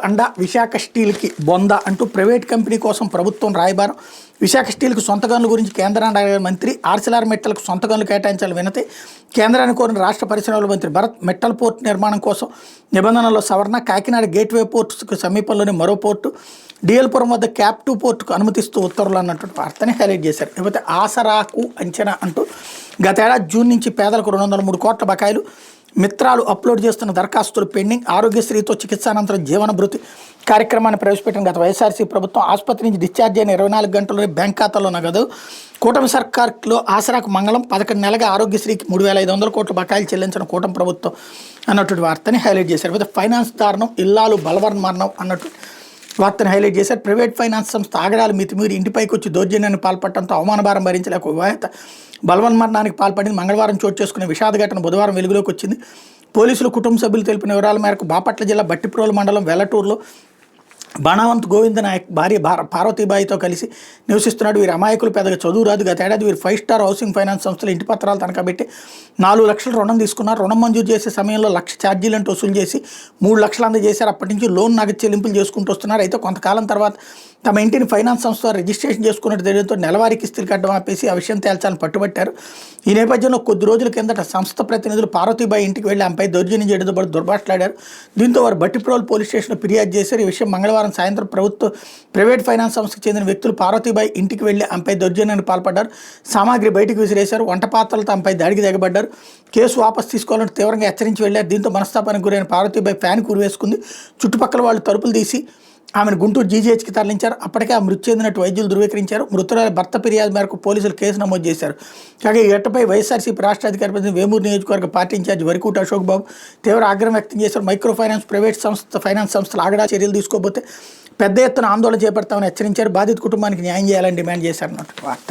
అండ విశాఖ స్టీల్కి బొంద అంటూ ప్రైవేట్ కంపెనీ కోసం ప్రభుత్వం రాయబారం. విశాఖ స్టీల్కి సొంత గనుల గురించి కేంద్రానికి మంత్రి ఆర్సిలార్ మెట్టలకు సొంత గనులు కేటాయించాలని వినతి. కేంద్రాన్ని కోరిన రాష్ట్ర పరిశ్రమల మంత్రి భరత్ మెట్టల్ పోర్టు నిర్మాణం కోసం నిబంధనల్లో సవరణ. కాకినాడ గేట్వే పోర్టుకు సమీపంలోని మరో పోర్టు డిఎల్పురం వద్ద క్యాప్ 2 పోర్టుకు అనుమతిస్తూ ఉత్తర్వులు అన్నటువంటి వార్తని హైలైట్ చేశారు. లేకపోతే ఆసరాకు అంచనా అంటూ గతేడాది జూన్ నుంచి పేదలకు 203 కోట్ల బకాయిలు. మిత్రాలు అప్లోడ్ చేస్తున్న దరఖాస్తులు పెండింగ్. ఆరోగ్యశ్రీతో చికిత్సానంతరం జీవన భృతి కార్యక్రమాన్ని ప్రవేశపెట్టిన గత వైఎస్ఆర్సీ ప్రభుత్వం. ఆసుపత్రి నుంచి డిశ్చార్జ్ అయిన 24 గంటల్లోనే బ్యాంక్ ఖాతాలో నగదు. కూటమి సర్కార్లో ఆసరాకు మంగళం. 11 నెలగా ఆరోగ్యశ్రీకి 3,500 కోట్ల బకాయిలు చెల్లించిన కూటమి ప్రభుత్వం అన్నటువంటి వార్తని హైలైట్ చేశారు. లేకపోతే ఫైనాన్స్ దారుణం, ఇల్లాలు బలవన్మరణం అన్నటువంటి వార్తను హైలైట్ చేశారు. ప్రైవేట్ ఫైనాన్స్ సంస్థ ఆగడాలు మితిమీరి ఇంటిపైకి వచ్చి దౌర్జన్యాన్ని పాల్పడటంతో అవమానభారం భరించలేక వివాహిత బలవన్మరణానికి పాల్పడింది. మంగళవారం చోటు చేసుకునే విషాద ఘటన బుధవారం వెలుగులోకి వచ్చింది. పోలీసులు కుటుంబ సభ్యులు తెలిపిన వివరాల మేరకు బాపట్ల జిల్లా బట్టిప్రోలు మండలం వెల్లటూరులో బాణావంత్ గోవింద నాయక్ భార్య పార్వతీబాయితో కలిసి నివసిస్తున్నాడు. వీరి అమాయకులు పెద్దగా చదువు రాదు. గతేడాది వీరు 5 స్టార్ హౌసింగ్ ఫైనాన్స్ సంస్థలు ఇంటి పత్రాలు తనఖా పెట్టి 4 లక్షల రుణం తీసుకున్నారు. రుణం మంజూరు చేసే సమయంలో 1,00,000 ఛార్జీలను వసూలు చేసి 3 లక్షలు అందజేశారు. అప్పటి నుంచి లోన్ నగదు చెల్లింపులు చేసుకుంటూ వస్తున్నారు. అయితే కొంతకాలం తర్వాత తమ ఇంటిని ఫైనాన్స్ సంస్థ రిజిస్ట్రేషన్ చేసుకున్నట్టు తెలియడంతో నెలవారీ కిస్తులు కట్టడం ఆపేసి ఆ విషయం తేల్చాలని పట్టుబట్టారు. ఈ నేపథ్యంలో కొద్ది రోజుల కిందట సంస్థ ప్రతినిధులు పార్వతీబాయి ఇంటికి వెళ్లి ఆమెపై దౌర్జన్యం చేయడంతో పాటు దుర్భాషలాడారు. దీంతో వారు బట్టిప్రోలు పోలీస్ స్టేషన్లో ఫిర్యాదు చేశారు. ఈ విషయం మంగళవారం సాయంత్రం ప్రైవేట్ ఫైనాన్స్ సంస్థకు చెందిన వ్యక్తులు పార్వతీబాయి ఇంటికి వెళ్లి ఆమెపై దౌర్జన్యానికి పాల్పడ్డారు. సామాగ్రి బయటకు విసిరేశారు. వంట పాత్రలతో ఆమెపై దాడికి దిగబడ్డారు. కేసు వాపసు తీసుకోవాలంటే తీవ్రంగా హెచ్చరించి వెళ్లారు. దీంతో మనస్తాపానికి గురైన పార్వతీబాయి ఫ్యాన్ కూరివేసుకుంది. చుట్టుపక్కల వాళ్ళు తలుపులు తీసి ఆమెను గుంటూరు జీజీహెచ్కి తరలించారు. అప్పటికే ఆ మృతి చెందినట్టు వైద్యులు ధృవీకరించారు. మృతురాలి భర్త ఫిర్యాదు మేరకు పోలీసులు కేసు నమోదు చేశారు. కాగా ఈ ఘటనపై వైఎస్ఆర్సీపీ రాష్ట్ర అధికారి ప్రతినిధి వేమూరు నియోజకవర్గ పార్టీ ఇన్ఛార్జ్ వరికూట అశోక్ బాబు తీవ్ర ఆగ్రహం వ్యక్తం చేశారు. మైక్రో ఫైనాన్స్ ప్రైవేట్ ఫైనాన్స్ సంస్థలు ఆగడా చర్యలు తీసుకోకపోతే పెద్ద ఎత్తున ఆందోళన చేపడతామని హెచ్చరించారు. బాధిత కుటుంబానికి న్యాయం చేయాలని డిమాండ్ చేశారన్నట్టు వార్త.